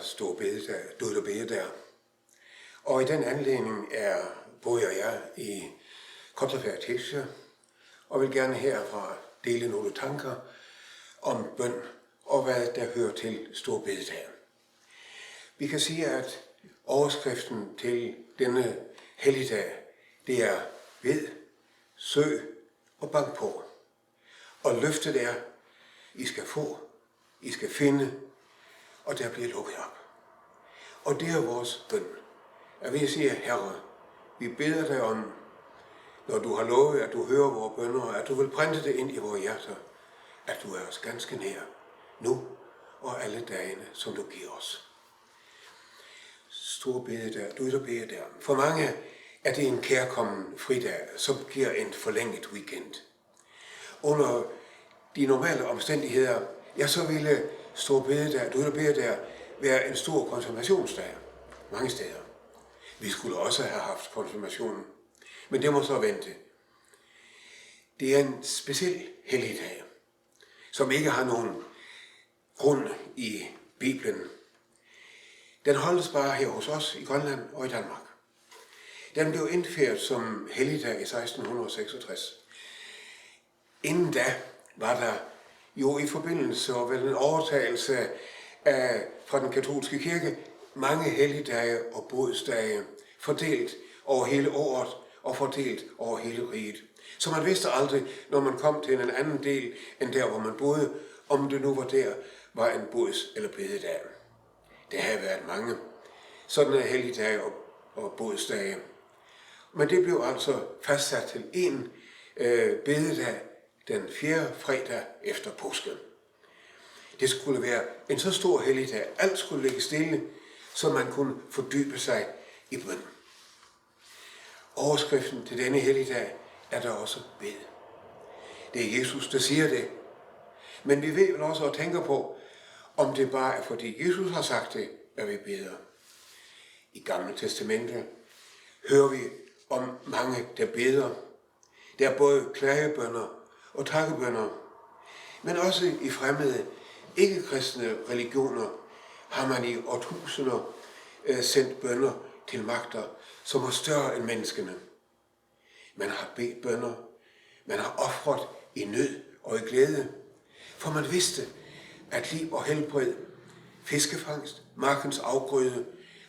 stor bededag, død og bededag. Og i den anledning er både jeg i Kontrafærd Tilsjø, og vil gerne herfra dele nogle tanker om bøn og hvad der hører til stor bededag. Vi kan sige, at overskriften til denne helligdag, det er ved, søg og bank på. Og løftet er, I skal få, I skal finde, og der bliver lukket op. Og det er vores bøn. At vi siger, Herre, vi beder dig om, når du har lovet, at du hører vores bønner, at du vil printe det ind i vores hjerter, at du er os ganske nær, nu og alle dagene, som du giver os. Stor bededag, død og bededag. For mange er det en kærkommen fridag, som giver en forlænget weekend. Under de normale omstændigheder, ja, så ville stor bededag, død og bededag være en stor konfirmationsdag mange steder. Vi skulle også have haft konfirmationen, men det må så vente. Det er en speciel helligdag, som ikke har nogen grund i Bibelen. Den holdes bare her hos os i Grønland og i Danmark. Den blev indført som helligdag i 1666. Inden da var der jo i forbindelse med en overtagelse fra den katolske kirke mange helligdage og bodsdage fordelt over hele året og fordelt over hele riget. Så man vidste aldrig, når man kom til en anden del end der, hvor man boede, om det nu var en bods- eller bededag. Det har været mange sådanne helligdage og bodsdage. Men det blev altså fastsat til en bededag den 4. fredag efter påske. Det skulle være en så stor helligdag, alt skulle ligge stille, så man kunne fordybe sig i bøn. Overskriften til denne helligdag er der også bed. Det er Jesus, der siger det. Men vi ved vel også og tænker på, om det bare er fordi Jesus har sagt det, at vi beder. I Gamle Testamente hører vi om mange, der beder. Der er både klagebønner og takkebønner, men også i fremmede, ikke-kristne religioner har man i årtusinder sendt bønner til magter, som er større end menneskene. Man har bedt bønner, man har ofret i nød og i glæde, for man vidste, at liv og helbred, fiskefangst, markens afgrøde,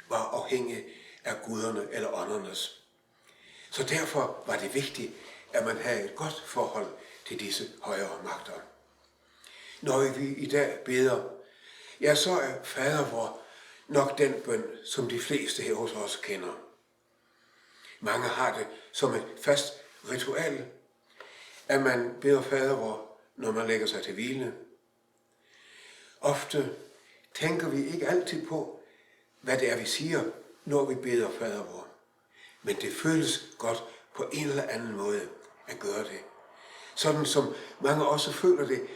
var afhængig af guderne eller åndernes. Så derfor var det vigtigt, at man havde et godt forhold til disse højere magter. Når vi i dag beder, ja, så er fader vor nok den bøn, som de fleste her hos os kender. Mange har det som et fast ritual, at man beder fader vor, når man lægger sig til hvile. Ofte tænker vi ikke altid på, hvad det er, vi siger, når vi beder fader vor. Men det føles godt på en eller anden måde at gøre det. Sådan som mange også føler det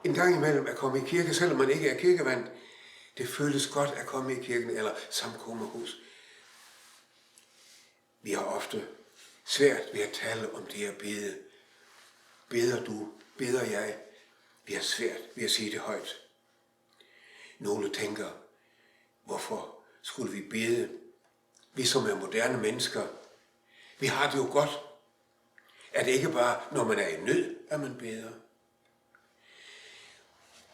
en gang imellem at komme i kirke, selvom man ikke er kirkevant. Det føles godt at komme i kirken eller samkommehus. Vi har ofte svært ved at tale om det at bede. Beder du? Beder jeg? Vi har svært ved at sige det højt. Nogle tænker, hvorfor skulle vi bede? Vi som er moderne mennesker, vi har det jo godt. Er det ikke bare, når man er i nød, at man beder?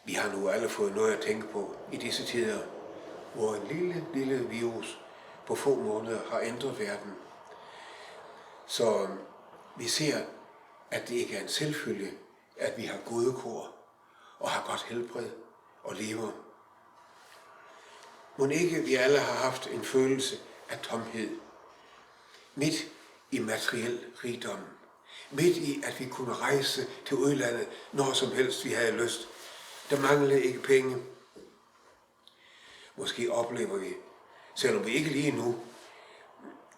Vi har nu alle fået noget at tænke på i disse tider, hvor en lille virus på få måneder har ændret verden. Så vi ser, at det ikke er en selvfølge, at vi har gode kår og har godt helbred og lever. Mon ikke vi alle har haft en følelse af tomhed, midt i materiel rigdom, midt i at vi kunne rejse til udlandet, når som helst vi havde lyst. Der manglede ikke penge. Måske oplever vi, selvom vi ikke lige nu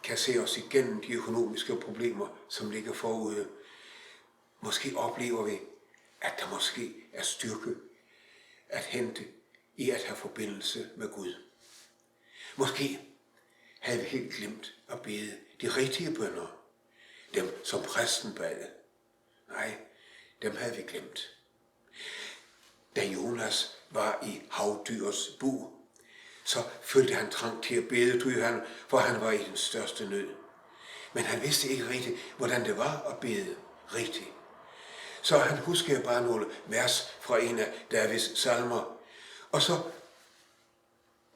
kan se os igennem de økonomiske problemer, som ligger forude, måske oplever vi, at der måske er styrke at hente i at have forbindelse med Gud. Måske havde vi helt glemt at bede de rigtige bønner, dem som præsten bad. Nej, dem havde vi glemt. Da Jonas var i havdyrets bug, så følte han trang til at bede, for han var i den største nød. Men han vidste ikke rigtigt, hvordan det var at bede rigtigt. Så han huskede bare nogle vers fra en af Davids salmer, og så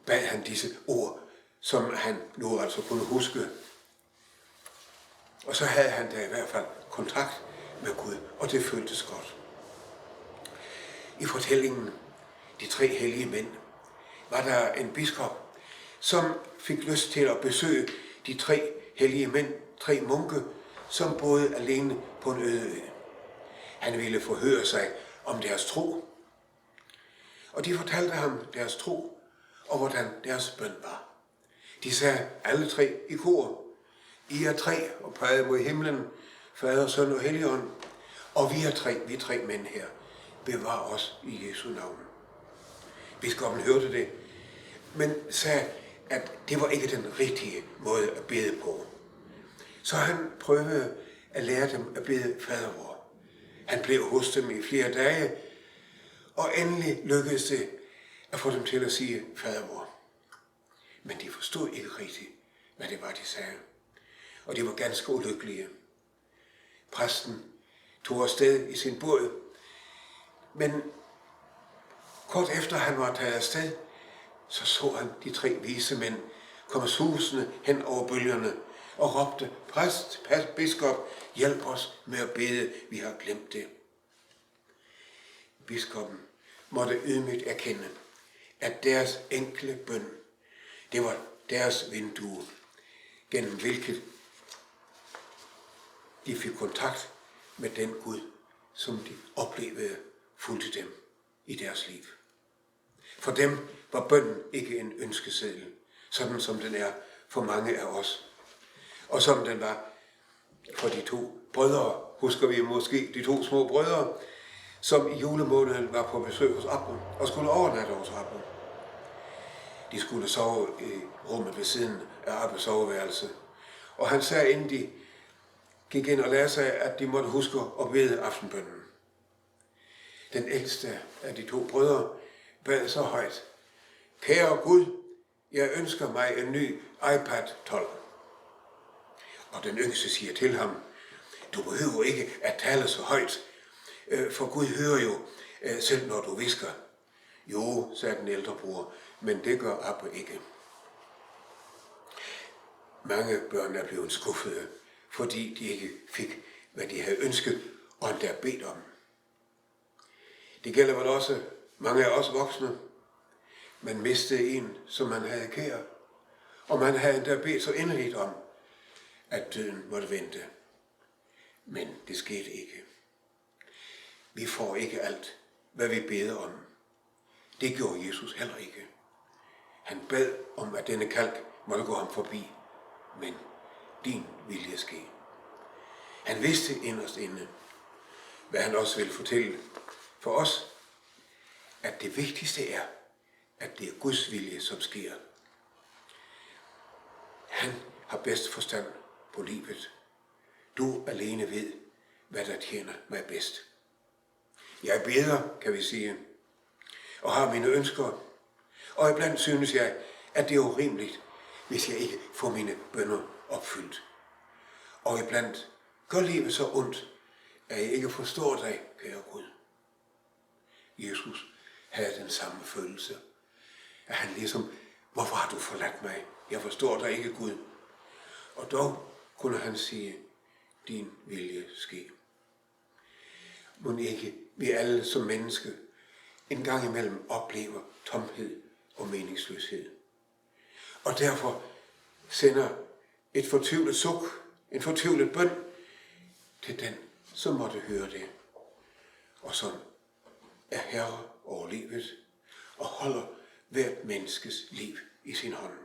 bad han disse ord, som han nu altså kunne huske. Og så havde han da i hvert fald kontakt med Gud, og det føltes godt. I fortællingen De tre hellige mænd var der en biskop, som fik lyst til at besøge de tre hellige mænd, tre munke, som boede alene på en øde ø. Han ville forhøre sig om deres tro, og de fortalte ham deres tro og hvordan deres bøn var. De sagde alle tre i kor: I er tre, og pegede mod himlen, Fader, Søn og Helligånd, og vi tre mænd her, bevar os i Jesu navn. Biskoppen hørte det, men sagde, at det var ikke den rigtige måde at bede på. Så han prøvede at lære dem at bede Fader vor. Han blev hos dem i flere dage, og endelig lykkedes det at få dem til at sige Fader vor. Men de forstod ikke rigtigt, hvad det var, de sagde. Og de var ganske ulykkelige. Præsten tog afsted i sin båd, men kort efter han var taget afsted, så han de tre vise mænd komme susende hen over bølgerne og råbte: Præst, biskop, hjælp os med at bede, vi har glemt det. Biskoppen måtte ydmygt erkende, at deres enkle bøn, det var deres vindue, gennem hvilket de fik kontakt med den Gud, som de oplevede fulgte dem i deres liv. For dem var bønnen ikke en ønskeseddel, sådan som den er for mange af os. Og som den var for de to brødre, husker vi måske de to små brødre, som i julemåneden var på besøg hos Abraham og skulle overnatte hos Abraham. De skulle sove i rummet ved siden af Abrahams soveværelse. Og han sagde, inden de gik ind og lagde sig, at de måtte huske at bede aftenbønnen. Den ældste af de to brødre bad så højt: Kære Gud, jeg ønsker mig en ny iPad 12. Og den yngste siger til ham: Du behøver ikke at tale så højt, for Gud hører jo, selv når du hvisker. Jo, sagde den ældre bror, men det gør Abba ikke. Mange børn er blevet skuffede, fordi de ikke fik, hvad de havde ønsket og endda bedt om. Det gælder vel også mange af os voksne. Man mistede en, som man havde kær, og man havde endda bedt så inderligt om, at døden måtte vente. Men det skete ikke. Vi får ikke alt, hvad vi beder om. Det gjorde Jesus heller ikke. Han bad om, at denne kalk måtte gå ham forbi, men din vilje ske. Han vidste inderst inde, hvad han også ville fortælle for os, at det vigtigste er, at det er Guds vilje, som sker. Han har bedst forstand på livet. Du alene ved, hvad der tjener mig bedst. Jeg beder, kan vi sige, og har mine ønsker, og iblandt synes jeg, at det er urimeligt, hvis jeg ikke får mine bønner opfyldt. Og iblandt gør livet så ondt, at jeg ikke forstår dig, kære Gud. Jesus havde den samme følelse, at han ligesom: Hvorfor har du forladt mig? Jeg forstår dig ikke, Gud. Og dog kunne han sige: Din vilje ske. Må ikke vi alle som menneske en gang imellem oplever tomhed og meningsløshed. Og derfor sender et fortvivlet suk, en fortvivlet bøn til den, som måtte høre det, og som er herre over livet og holder hvert menneskes liv i sin hånd,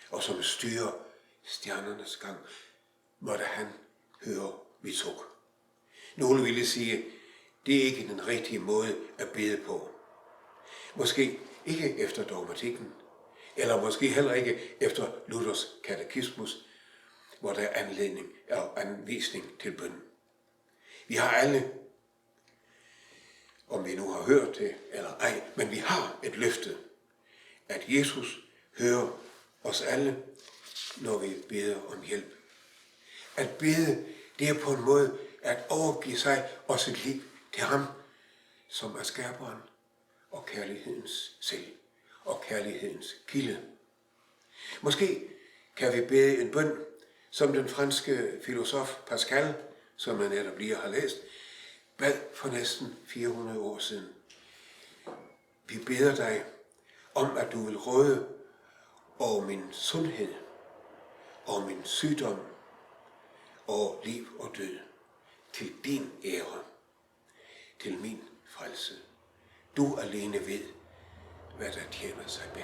og som styrer stjernernes gang, måtte han høre mit suk. Nogle ville sige, det er ikke den rigtige måde at bede på. Måske ikke efter dogmatikken, eller måske heller ikke efter Luthers katekismus, hvor der er anledning og anvisning til bøn. Vi har alle, om vi nu har hørt det eller ej, men vi har et løfte, at Jesus hører os alle, når vi beder om hjælp. At bede, det er på en måde at overgive sig og sit liv til ham, som er skaberen og kærlighedens selv og kærlighedens kilde. Måske kan vi bede en bøn, som den franske filosof Pascal, som jeg netop lige har læst, bad for næsten 400 år siden. Vi beder dig om, at du vil råde over min sundhed, over min sygdom, over liv og død, til din ære, til min frelse. Du alene ved, hvad der tjener sig bedst.